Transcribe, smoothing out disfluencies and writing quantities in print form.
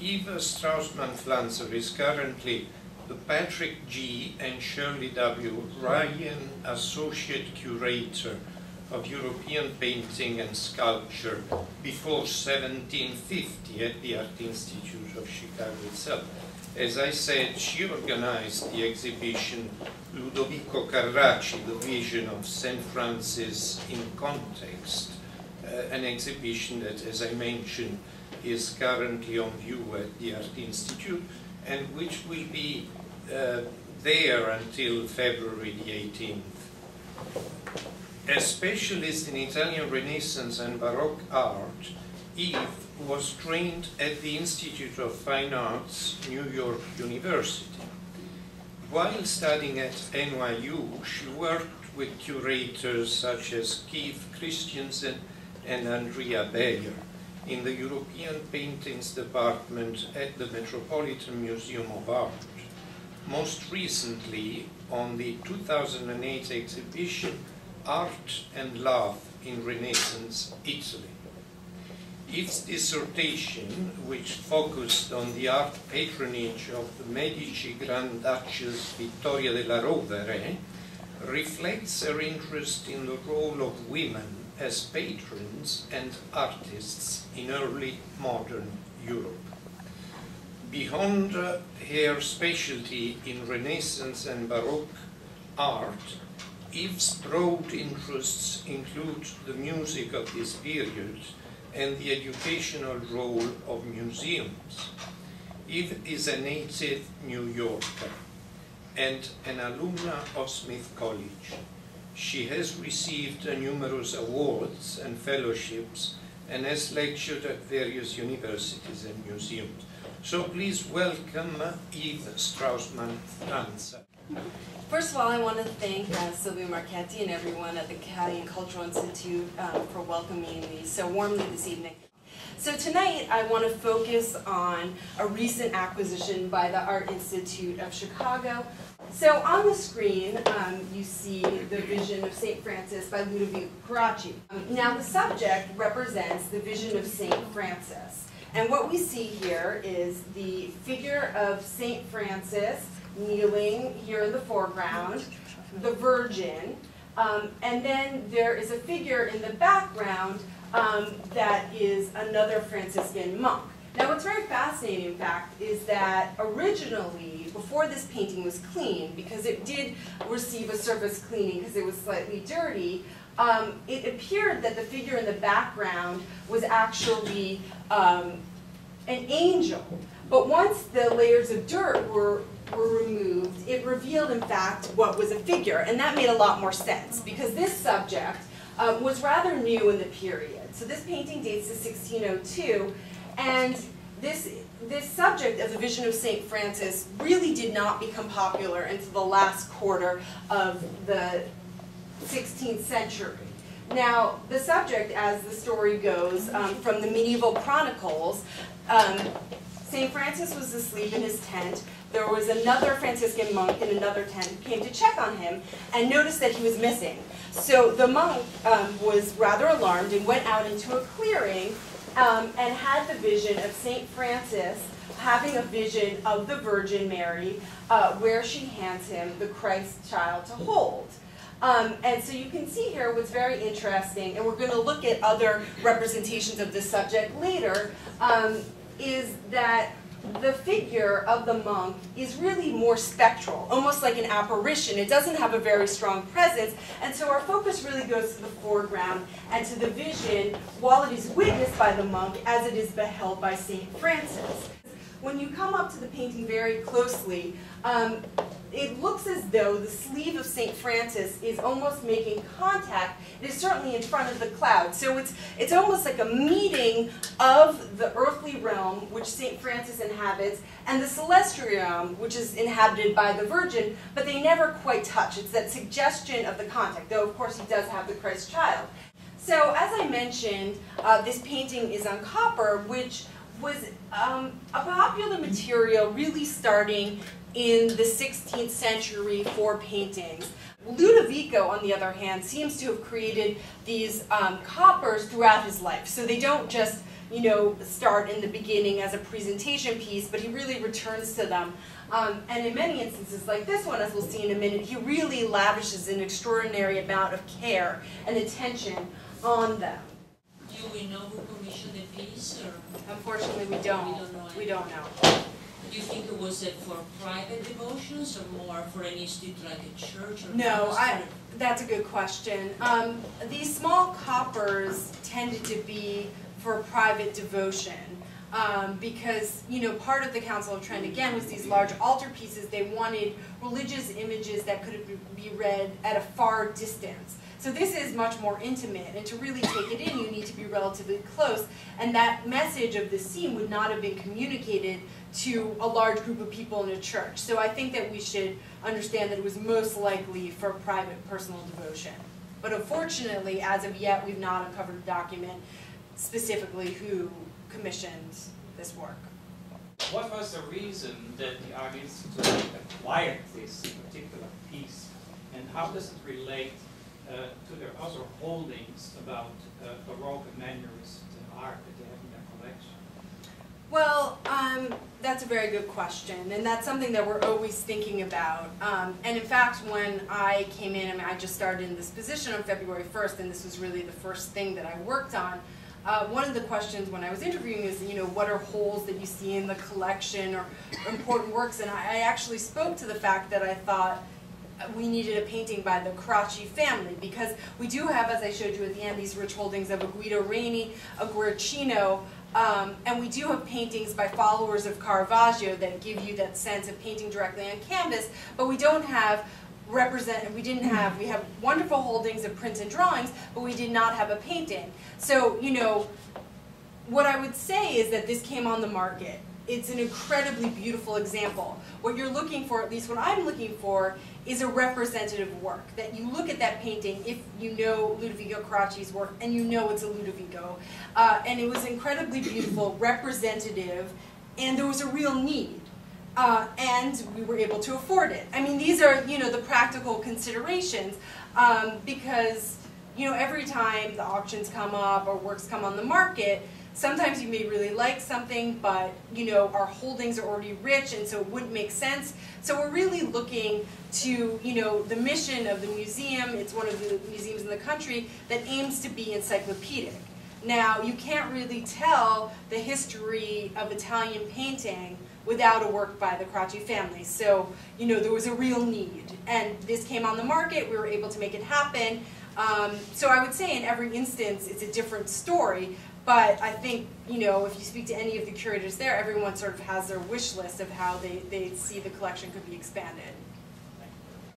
Yves Straussman-Pflanzer is currently the Patrick G. and Shirley W. Ryan Associate Curator of European Painting and Sculpture before 1750 at the Art Institute of Chicago itself. As I said, she organized the exhibition Ludovico Carracci, The Vision of St. Francis in Context, an exhibition that, as I mentioned, is currently on view at the Art Institute and which will be there until February the 18th. As specialist in Italian Renaissance and Baroque art, Yves was trained at the Institute of Fine Arts, New York University. While studying at NYU, she worked with curators such as Keith Christiansen and Andrea Beyer in the European Paintings Department at the Metropolitan Museum of Art. Most recently, on the 2008 exhibition Art and Love in Renaissance, Italy. Its dissertation, which focused on the art patronage of the Medici Grand Duchess Vittoria della Rovere, reflects her interest in the role of women as patrons and artists in early modern Europe. Beyond her specialty in Renaissance and Baroque art, Yves' broad interests include the music of this period and the educational role of museums. Yves is a native New Yorker and an alumna of Smith College. She has received numerous awards and fellowships and has lectured at various universities and museums. So please welcome Yves Straussman-Pflanzer. First of all, I want to thank Silvio Marchetti and everyone at the Italian Cultural Institute for welcoming me so warmly this evening. So tonight, I want to focus on a recent acquisition by the Art Institute of Chicago. So on the screen, you see the Vision of St. Francis by Ludovico Carracci. Now the subject represents the Vision of St. Francis. And what we see here is the figure of St. Francis kneeling here in the foreground, the Virgin, and then there is a figure in the background that is another Franciscan monk. Now what's very fascinating, in fact, is that originally, before this painting was cleaned, because it did receive a surface cleaning because it was slightly dirty, it appeared that the figure in the background was actually an angel. But once the layers of dirt were removed, it revealed, in fact, what was a figure. And that made a lot more sense, because this subject was rather new in the period. So this painting dates to 1602, and this subject of the Vision of St. Francis really did not become popular until the last quarter of the 16th century. Now, the subject, as the story goes, from the medieval chronicles, St. Francis was asleep in his tent. There was another Franciscan monk in another tent who came to check on him and noticed that he was missing. So the monk was rather alarmed and went out into a clearing and had the vision of St. Francis having a vision of the Virgin Mary where she hands him the Christ child to hold. And so you can see here what's very interesting, and we're going to look at other representations of this subject later, is that the figure of the monk is really more spectral, almost like an apparition. It doesn't have a very strong presence, and so our focus really goes to the foreground and to the vision while it is witnessed by the monk as it is beheld by St. Francis. When you come up to the painting very closely, it looks as though the sleeve of St. Francis is almost making contact. It is certainly in front of the cloud. So it's almost like a meeting of the earthly realm, which St. Francis inhabits, and the celestial realm, which is inhabited by the Virgin, but they never quite touch. It's that suggestion of the contact, though of course he does have the Christ child. So as I mentioned, this painting is on copper, which was a popular material really starting in the 16th century for paintings. Ludovico, on the other hand, seems to have created these coppers throughout his life. So they don't just start in the beginning as a presentation piece, but he really returns to them. And in many instances, like this one, as we'll see in a minute, he really lavishes an extraordinary amount of care and attention on them. Do we know who commissioned the piece? Or? Unfortunately, we don't. We don't know. Do you think it was for private devotions or more for an institute like a church? Or no, that's a good question. These small coppers tended to be for private devotion. Because, part of the Council of Trent, again, was these large altar pieces. They wanted religious images that could be read at a far distance. So this is much more intimate, and to really take it in, you need to be relatively close. And that message of the scene would not have been communicated to a large group of people in a church. So I think that we should understand that it was most likely for private, personal devotion. But unfortunately, as of yet, we've not uncovered a document specifically who commissioned this work. What was the reason that the Art Institute acquired this particular piece, and how does it relate to their other holdings about Baroque and Mannerist art that they have in their collection? Well, that's a very good question, and that's something that we're always thinking about. And in fact, when I came in, I just started in this position on February 1st, and this was really the first thing that I worked on. One of the questions when I was interviewing is, what are holes that you see in the collection or important works? And I actually spoke to the fact that I thought we needed a painting by the Carracci family, because we do have, as I showed you at the end, these rich holdings of a Guido Reni, a Guercino, and we do have paintings by followers of Caravaggio that give you that sense of painting directly on canvas, but we don't have we have wonderful holdings of prints and drawings, but we did not have a painting. So, what I would say is that this came on the market. It's an incredibly beautiful example. What you're looking for, at least what I'm looking for, is a representative work. That you look at that painting, if you know Ludovico Carracci's work, and you know it's a Ludovico. And it was incredibly beautiful, representative, and there was a real need. And we were able to afford it. I mean, these are, the practical considerations, because, every time the auctions come up or works come on the market, sometimes you may really like something, but, our holdings are already rich, and so it wouldn't make sense. So we're really looking to, the mission of the museum. It's one of the museums in the country that aims to be encyclopedic. Now, you can't really tell the history of Italian painting without a work by the Carracci family. So, there was a real need. And this came on the market, we were able to make it happen. So I would say in every instance it's a different story, but I think, if you speak to any of the curators there, everyone sort of has their wish list of how they see the collection could be expanded.